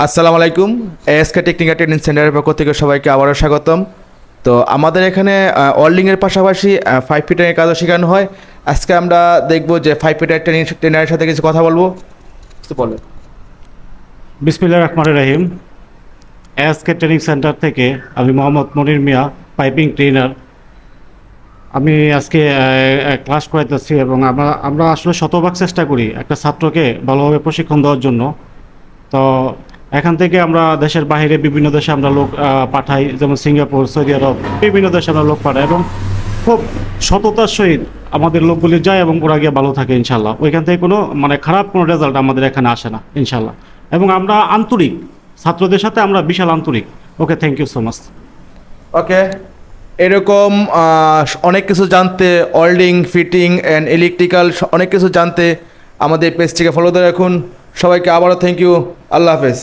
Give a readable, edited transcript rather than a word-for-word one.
আসসালামু আলাইকুম। ASK technical training সেন্টারের পক্ষ থেকে সবাইকে আবারও স্বাগতম। তো আমাদের এখানে ওয়েল্ডিংয়ের পাশাপাশি 5 ফিটারের কাজও শেখানো হয়। আজকে আমরা দেখব যে 5 ফিটার ট্রেনারের সাথে কিছু কথা বলবো। কিছু বলেন। বিসমিল্লাহির রহমানির রহিম। এএসকে ট্রেনিং সেন্টার থেকে আমি মোহাম্মদ মনির মিয়া, পাইপিং ট্রেনার। আমি আজকে ক্লাস করাইতেছি এবং আমরা আসলে শতভাগ চেষ্টা করি একটা ছাত্রকে ভালোভাবে প্রশিক্ষণ দেওয়ার জন্য। তো এখান থেকে আমরা দেশের বাইরে বিভিন্ন দেশে আমরা লোক পাঠাই, যেমন সিঙ্গাপুর, সৌদি আরব, বিভিন্ন দেশে আমরা লোক পাঠাই এবং খুব সততার সহিত আমাদের লোকগুলি যায় এবং ওরা গিয়ে ভালো থাকে ইনশাল্লাহ। ওইখান থেকে কোনো খারাপ কোনো রেজাল্ট আমাদের এখানে আসে না ইনশাল্লাহ। এবং আমরা আন্তরিক, ছাত্রদের সাথে আমরা বিশাল আন্তরিক। ওকে, থ্যাংক ইউ সো মাচ। ওকে, এরকম অনেক কিছু জানতে, ওয়েল্ডিং, ফিটিং অ্যান্ড ইলেকট্রিক্যাল অনেক কিছু জানতে আমাদের পেজটিকে ফলো করে রাখুন। সবাইকে আবারও থ্যাংক ইউ। আল্লাহ হাফেজ।